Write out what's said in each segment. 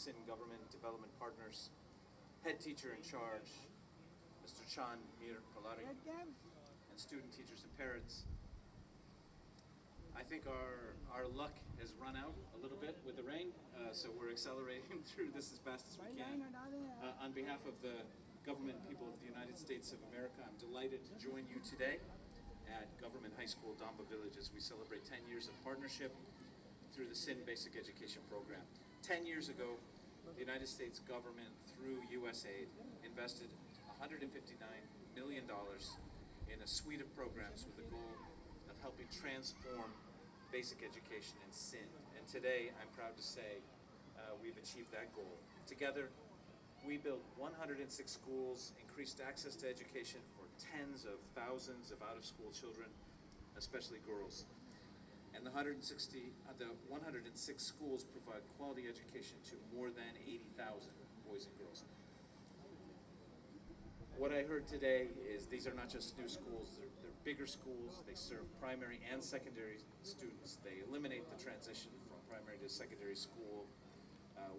Sindh Government Development Partners, head teacher in charge, Mr. Chan Mir Palari, and student teachers and parents. I think our luck has run out a little bit with the rain, so we're accelerating through this as fast as we can. On behalf of the government and people of the United States of America, I'm delighted to join you today at Government High School, Damba Village, as we celebrate 10 years of partnership through the Sindh Basic Education Program. 10 years ago, the United States government, through USAID, invested $159 million in a suite of programs with the goal of helping transform basic education in Sindh. And today, I'm proud to say, we've achieved that goal. Together, we built 106 schools, increased access to education for tens of thousands of out-of-school children, especially girls. And the 106 schools provide quality education to more than 80,000 boys and girls. What I heard today is these are not just new schools, they're bigger schools. They serve primary and secondary students. They eliminate the transition from primary to secondary school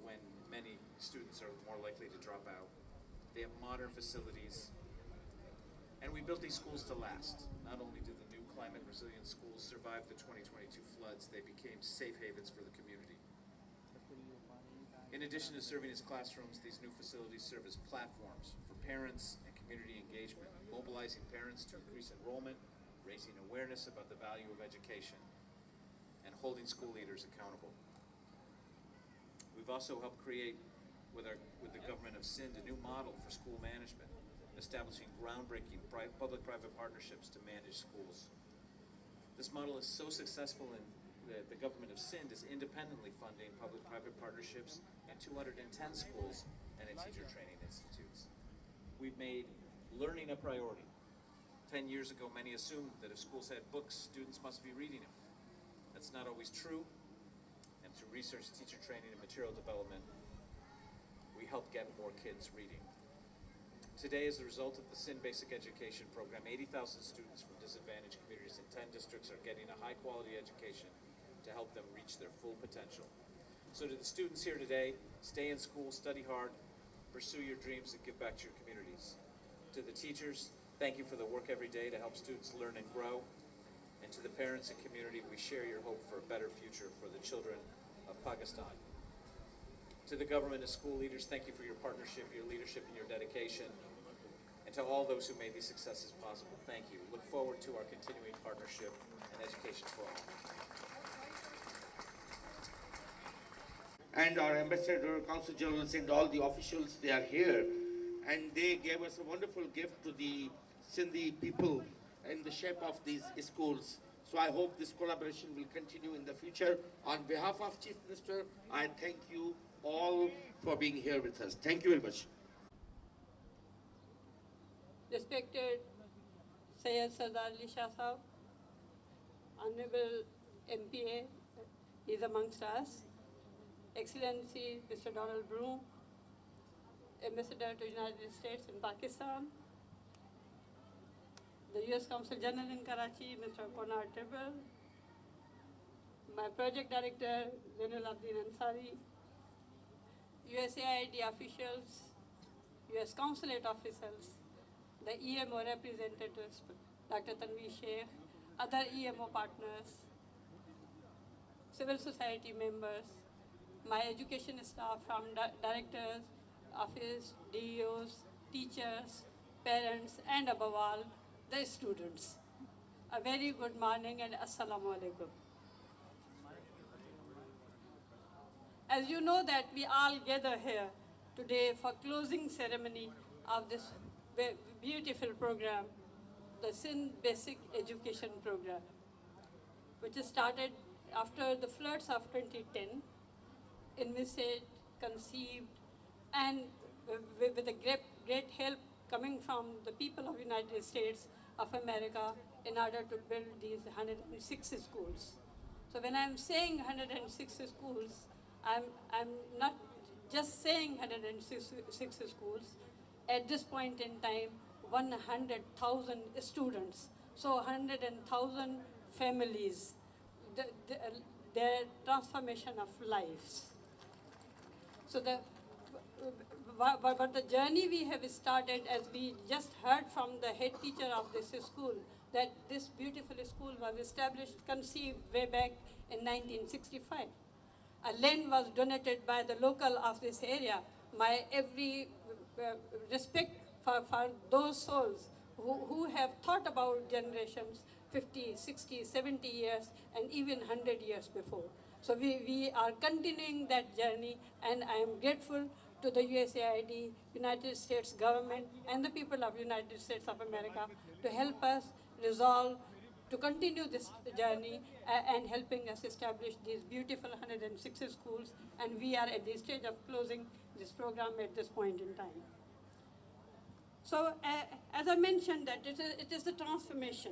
when many students are more likely to drop out. They have modern facilities. And we built these schools to last. Not only did the new climate resilient schools survive the 2022 floods, they became safe havens for the community. In addition to serving as classrooms, these new facilities serve as platforms for parents and community engagement, mobilizing parents to increase enrollment, raising awareness about the value of education, and holding school leaders accountable. We've also helped create, with the government of Sindh, a new model for school management, establishing groundbreaking public-private partnerships to manage schools. This model is so successful in the government of Sindh is independently funding public-private partnerships in 210 schools and in teacher training institutes. We've made learning a priority. 10 years ago, many assumed that if schools had books, students must be reading them. That's not always true. And through research, teacher training, and material development, we help get more kids reading. Today, as a result of the Sindh Basic Education Program, 80,000 students from disadvantaged communities in 10 districts are getting a high-quality education to help them reach their full potential. So to the students here today, stay in school, study hard, pursue your dreams, and give back to your communities. To the teachers, thank you for the work every day to help students learn and grow. And to the parents and community, we share your hope for a better future for the children of Pakistan. To the government and school leaders, thank you for your partnership, your leadership, and your dedication. And to all those who made these successes possible, thank you. Look forward to our continuing partnership and education for all. And our Ambassador, Consul General, and all the officials, they are here. And they gave us a wonderful gift to the Sindhi people in the shape of these schools. So I hope this collaboration will continue in the future. On behalf of Chief Minister, I thank you all for being here with us. Thank you very much. Respected Sayyid Sardar Ali Shah Sahab, Honorable MPA is amongst us, Excellency Mr. Donald Broom, Ambassador to United States in Pakistan, the US Consul General in Karachi, Mr. Konar Tribble, my project director, Zainul Abdin Ansari, USAID officials, US consulate officials, the EMO representatives, Dr. Tanveer Sheikh, other EMO partners, civil society members, my education staff from directors, office, DEOs, teachers, parents, and above all, the students. A very good morning and Assalamu alaikum. As you know that we all gather here today for closing ceremony of this beautiful program, the Sindh Basic Education Program, which started after the floods of 2010, envisaged, conceived, and with a great help coming from the people of the United States of America in order to build these 106 schools. So when I'm saying 106 schools, I'm not just saying 106 schools. At this point in time, 100,000 students, so 100,000 families, their transformation of lives. So but the journey we have started, as we just heard from the head teacher of this school, that this beautiful school was established, conceived way back in 1965. A land was donated by the local of this area. My every respect for those souls who have thought about generations 50, 60, 70 years, and even 100 years before. So we are continuing that journey, and I am grateful to the USAID, United States government, and the people of United States of America to help us resolve, to continue this journey and helping us establish these beautiful 106 schools, and we are at the stage of closing this program at this point in time. So as I mentioned, that it is the transformation.